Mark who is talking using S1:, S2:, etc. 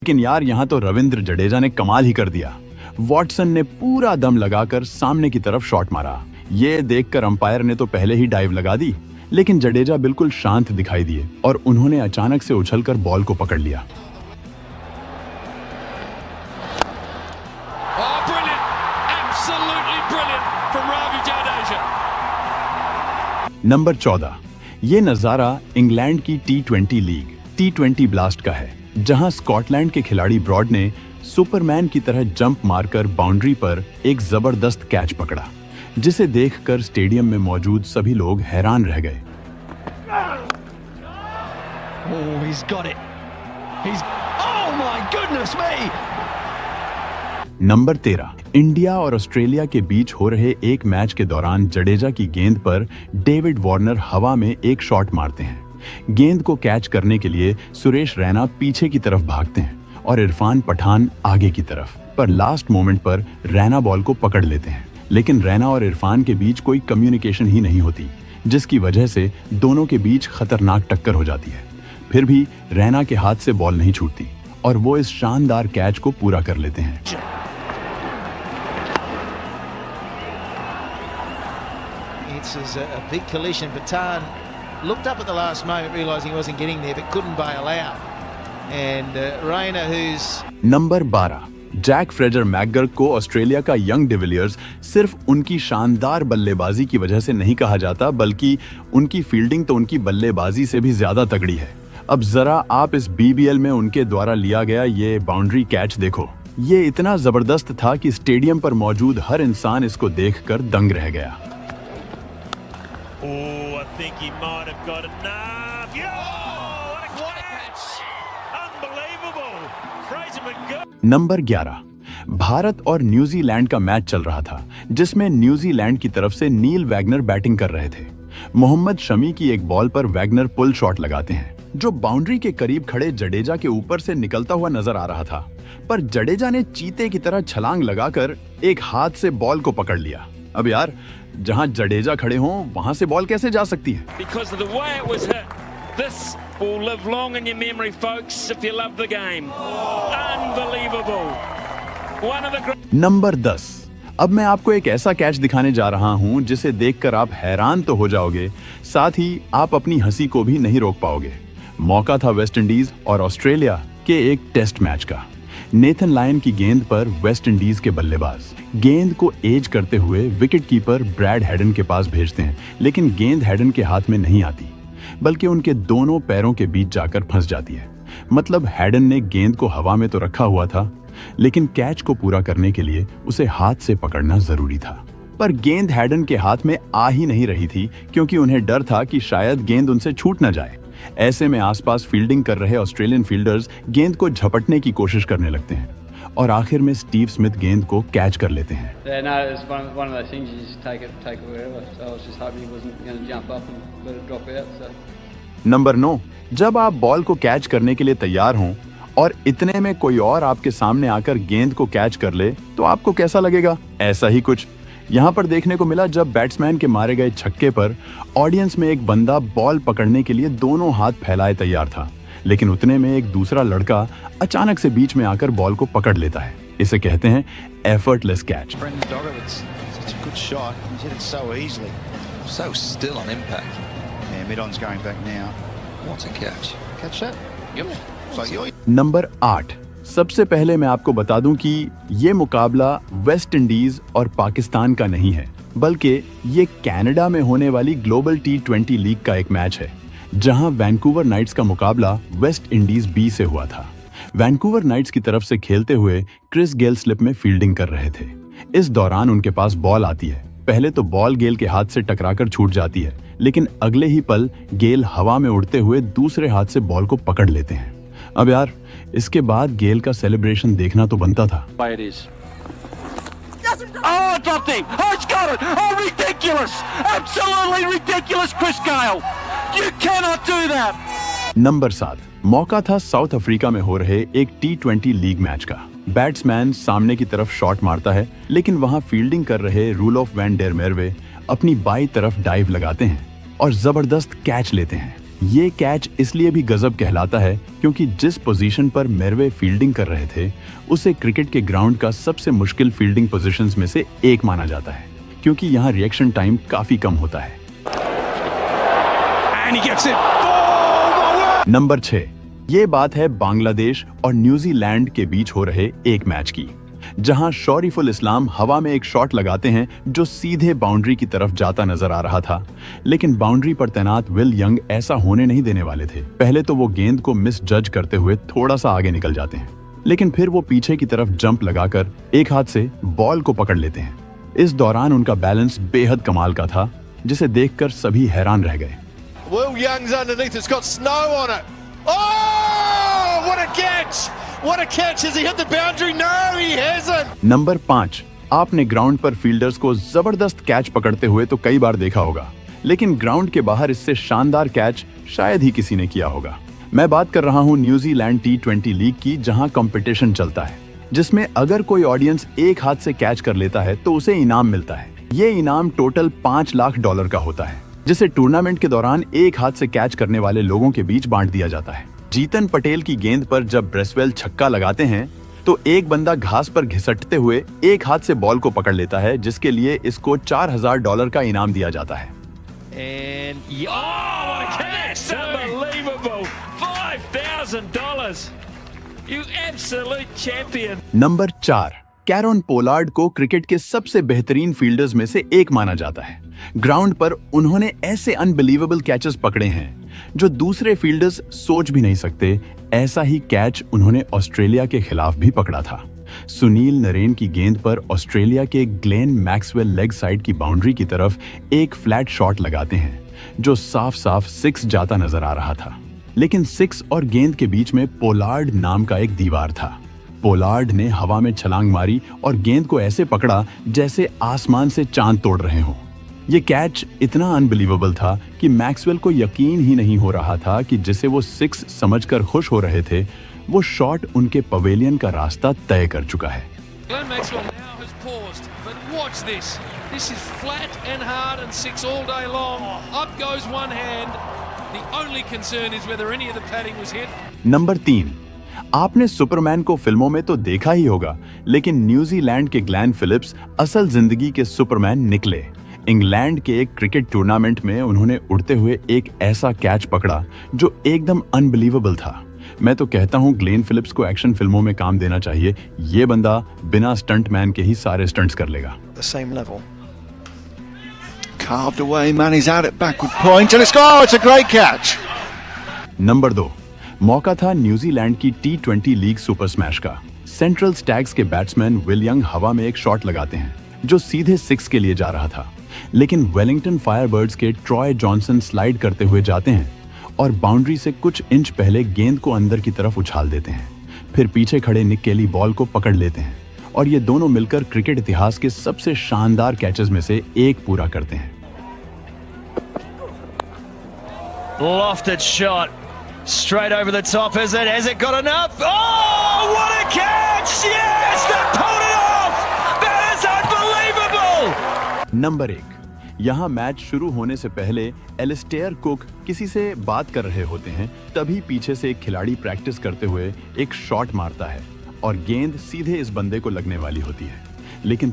S1: लेकिन यार यहाँ तो रविंद्र जडेजा ने कमाल ही कर दिया। वॉटसन ने पूरा दम लगाकर सामने की तरफ शॉट मारा। ये देखकर अंपायर ने तो पहले ही डाइव लगा दी, लेकिन जडेजा बिल्कुल शांत दिखाई दिए और उन्होंने अचानक से उछलकर बॉल को पकड़ लिया। नंबर 14। ये नजारा इंग्लैंड की T20 लीग T20 ब्लास्ट का है, जहां स्कॉटलैंड के खिलाड़ी ब्रॉड ने सुपरमैन की तरह जंप मारकर बाउंड्री पर एक जबरदस्त कैच पकड़ा, जिसे देखकर स्टेडियम में मौजूद सभी लोग हैरान रह गए। नंबर 13। इंडिया और ऑस्ट्रेलिया के बीच हो रहे एक मैच के दौरान जडेजा की गेंद पर डेविड वार्नर हवा में एक शॉट मारते हैं। गेंद को कैच करने के लिए सुरेश रैना पीछे की तरफ भागते हैं और इरफान पठान आगे की तरफ, पर लास्ट मोमेंट पर रैना बॉल को पकड़ लेते हैं। लेकिन रैना और इरफान के बीच कोई कम्युनिकेशन ही नहीं होती, जिसकी वजह से दोनों के बीच खतरनाक टक्कर हो जाती है। फिर भी रैना के हाथ से बॉल नहीं छूटती और वो इस शानदार कैच को पूरा कर लेते हैं।
S2: It's a big collision. Patan looked up at the last moment, realizing he wasn't getting there, but couldn't bail out. And Rayner, who's
S1: number 12। Jake Fraser McGurk को ऑस्ट्रेलिया का यंग डिविलियर्स सिर्फ उनकी शानदार बल्लेबाजी की वजह से नहीं कहा जाता, बल्कि उनकी फील्डिंग तो उनकी बल्लेबाजी से भी ज्यादा तगड़ी है। अब जरा आप इस BBL में उनके द्वारा लिया गया ये बाउंड्री कैच देखो। ये इतना जबरदस्त था कि स्टेडियम पर मौजूद हर इंसान इसको देखकर दंग रह गया।
S3: Oh, I think he might have got enough. Oh, what a catch! Unbelievable. Fraser McGurk.
S1: Number 11। Bharat और न्यूजीलैंड का मैच चल रहा था, जिसमें न्यूजीलैंड की तरफ से नील वैगनर बैटिंग कर रहे थे। मोहम्मद शमी की एक बॉल पर वैगनर पुल शॉट लगाते हैं, जो बाउंड्री के करीब खड़े जडेजा के ऊपर से निकलता हुआ नजर आ रहा था, पर जडेजा ने चीते की तरह छलांग लगाकर एक हाथ से बॉल को पकड़ लिया। अब यार, जहां जडेजा खड़े हों वहां से बॉल कैसे जा सकती है?
S3: Because of the way it was hit, this will live long in your memory, folks, if you love the game. Unbelievable. One of the great.
S1: Number 10। अब मैं आपको एक ऐसा कैच दिखाने जा रहा हूं जिसे देखकर आप हैरान तो हो जाओगे, साथ ही आप अपनी हंसी को भी नहीं रोक पाओगे। मौका था वेस्ट इंडीज और ऑस्ट्रेलिया के एक टेस्ट मैच का। नेथन लायन की गेंद पर वेस्ट इंडीज के बल्लेबाज गेंद को एज करते हुए विकेट कीपर ब्रैड हैडन के पास भेजते हैं, लेकिन गेंद हैडन के हाथ में नहीं आती, बल्कि उनके दोनों पैरों के बीच जाकर फंस जाती है। मतलब हैडन ने गेंद को हवा में तो रखा हुआ था, लेकिन कैच को पूरा करने के लिए उसे हाथ से पकड़ना जरूरी था। पर गेंद हैडन के हाथ में आ ही नहीं रही थी, क्योंकि उन्हें डर था कि शायद गेंद उनसे छूट न जाए। ऐसे में आसपास फील्डिंग कर रहे ऑस्ट्रेलियन फील्डर्स गेंद को झपटने की कोशिश करने लगते हैं और आखिर में स्टीव स्मिथ गेंद को कैच कर लेते हैं। नंबर 9। जब आप बॉल को कैच करने के लिए तैयार हों और इतने में कोई और आपके सामने आकर गेंद को कैच कर ले, तो आपको कैसा लगेगा? ऐसा ही कुछ यहाँ पर देखने को मिला, जब बैट्समैन के मारे गए छक्के पर ऑडियंस में एक बंदा बॉल पकड़ने के लिए दोनों हाथ फैलाए तैयार था, लेकिन उतने में एक दूसरा लड़का अचानक से बीच में आकर बॉल को पकड़ लेता है। इसे कहते हैं एफर्टलेस कैच। नंबर 8। सबसे पहले मैं आपको बता दूं कि ये मुकाबला वेस्ट इंडीज और पाकिस्तान का नहीं है, बल्कि ये कनाडा में होने वाली ग्लोबल T20 लीग का एक मैच है, जहां वैंकूवर नाइट्स का मुकाबला वेस्ट इंडीज B से हुआ था। वैंकूवर नाइट्स की तरफ से खेलते हुए क्रिस गेल स्लिप में फील्डिंग कर रहे थे। इस दौरान उनके पास बॉल आती है। पहले तो बॉल गेल के हाथ से टकराकर छूट जाती है, लेकिन अगले ही पल गेल हवा में उड़ते हुए दूसरे हाथ से बॉल को पकड़ लेते हैं। अब यार, इसके बाद गेल का सेलिब्रेशन देखना तो बनता था। नंबर 7। मौका था साउथ अफ्रीका में हो रहे एक T20 लीग मैच का। बैट्समैन सामने की तरफ शॉट मारता है, लेकिन वहां फील्डिंग कर रहे रूलोफ वैन डेर मेरवे अपनी बाईं तरफ डाइव लगाते हैं और जबरदस्त कैच लेते हैं। ये कैच इसलिए भी गजब कहलाता है क्योंकि जिस पोजीशन पर मेरवे फील्डिंग कर रहे थे उसे क्रिकेट के ग्राउंड का सबसे मुश्किल फील्डिंग पोजीशंस में से एक माना जाता है, क्योंकि यहाँ रिएक्शन टाइम काफी कम होता है। नंबर 6, ये बात है बांग्लादेश और न्यूजीलैंड के बीच हो रहे एक मैच की, जहां शौरीफुल इस्लाम हवा में एक शॉट लगाते हैं जो सीधे बाउंड्री की तरफ जाता नजर आ रहा था, लेकिन बाउंड्री पर तैनात विल यंग ऐसा होने नहीं देने वाले थे। पहले तो वो गेंद को मिस जज करते हुए थोड़ा सा आगे निकल जाते हैं, लेकिन फिर वो पीछे की तरफ जंप लगाकर एक हाथ से बॉल को पकड़ लेते हैं। इस दौरान उनका बैलेंस बेहद कमाल का था, जिसे देखकर सभी हैरान रह गए।
S4: Will Young's underneath, it's got snow on it. Oh, what a catch! What a catch! Has he hit the boundary? No, he hasn't.
S1: Number 5, आपने ग्राउंड पर फील्डर्स को जबरदस्त कैच पकड़ते हुए तो कई बार देखा होगा, लेकिन ग्राउंड के बाहर इससे शानदार कैच शायद ही किसी ने किया होगा। मैं बात कर रहा हूँ न्यूजीलैंड T20 लीग की, जहाँ कंपटीशन चलता है, जिसमें अगर कोई ऑडियंस एक हाथ से कैच कर लेता है तो उसे इनाम मिलता है। ये इनाम टोटल $5 लाख का होता है, जिसे टूर्नामेंट के दौरान एक हाथ से कैच करने वाले लोगों के बीच बांट दिया जाता है। जीतन पटेल की गेंद पर जब ब्रेसवेल छक्का लगाते हैं तो एक बंदा घास पर घिसटते हुए एक हाथ से बॉल को पकड़ लेता है, जिसके लिए इसको $4000 का इनाम दिया जाता है।
S2: And
S3: Oh, what a catch! Unbelievable! $5,000! You absolute champion!
S1: Number 4, Kieron Pollard को क्रिकेट के सबसे बेहतरीन फील्डर्स में से एक माना जाता है। ग्राउंड पर उन्होंने ऐसे अनबिलीवेबल कैचेस पकड़े हैं जो दूसरे फील्डर्स सोच भी नहीं सकते। ऐसा ही कैच उन्होंने ऑस्ट्रेलिया के खिलाफ भी पकड़ा था। सुनील नरेन की गेंद पर ऑस्ट्रेलिया के ग्लेन मैक्सवेल लेग साइड की बाउंड्री की तरफ एक फ्लैट शॉट लगाते हैं जो साफ साफ 6 जाता नजर आ रहा था, लेकिन 6 और गेंद के बीच में पोलार्ड नाम का एक दीवार था। पोलार्ड ने हवा में छलांग मारी और गेंद को ऐसे पकड़ा जैसे आसमान से चांद तोड़ रहे हों। ये कैच इतना अनबिलीवेबल था कि मैक्सवेल को यकीन ही नहीं हो रहा था कि जिसे वो 6 समझकर खुश हो रहे थे, वो शॉट उनके पवेलियन का रास्ता तय कर चुका है।
S5: Glenn Maxwell now has paused, but watch this. This is flat and hard and 6 all day long. Up goes one hand. The only concern is whether any of the padding was hit.
S1: Number 3, आपने Superman को फिल्मों में तो देखा ही होगा, लेकिन New Zealand के Glenn Phillips असल जिंदगी के सुपरमैन निकले। इंग्लैंड के एक क्रिकेट टूर्नामेंट में उन्होंने उड़ते हुए एक ऐसा कैच पकड़ा जो एकदम अनबिलीवेबल था। मैं तो कहता हूँ ग्लेन फिलिप्स को एक्शन फिल्मों में काम देना चाहिए। ये बंदा बिना स्टंटमैन के ही सारे स्टंट्स कर लेगा।
S4: The same level. Carved away, man, he's out at backward point, and it's a great catch.
S1: Number 2, मौका था न्यूजीलैंड की T20 लीग सुपर स्मैश का। सेंट्रल स्टैग्स के बैट्समैन विल यंग हवा में एक शॉट लगाते हैं जो सीधे 6 के लिए जा रहा था, लेकिन वेलिंगटन फायरबर्ड्स के ट्रॉय जॉनसन स्लाइड करते हुए जाते हैं और बाउंड्री से कुछ इंच पहले गेंद को अंदर की तरफ उछाल देते हैं। फिर पीछे खड़े निक केली बॉल को पकड़ लेते हैं और ये दोनों मिलकर क्रिकेट इतिहास के सबसे शानदार कैचेस में से एक पूरा करते हैं।
S6: Lofted shot. Straight over the top, is it? Has it got enough? Oh, what a catch! Yes, they pulled it off! That is unbelievable!
S1: Number 1, यहाँ मैच शुरू होने से पहले एलिस्टेयर कुक किसी से बात कर रहे होते हैं, तभी पीछे से एक खिलाड़ी प्रैक्टिस करते हुए एक शॉट मारता है और गेंद सीधे इस बंदे को लगने वाली होती है, लेकिन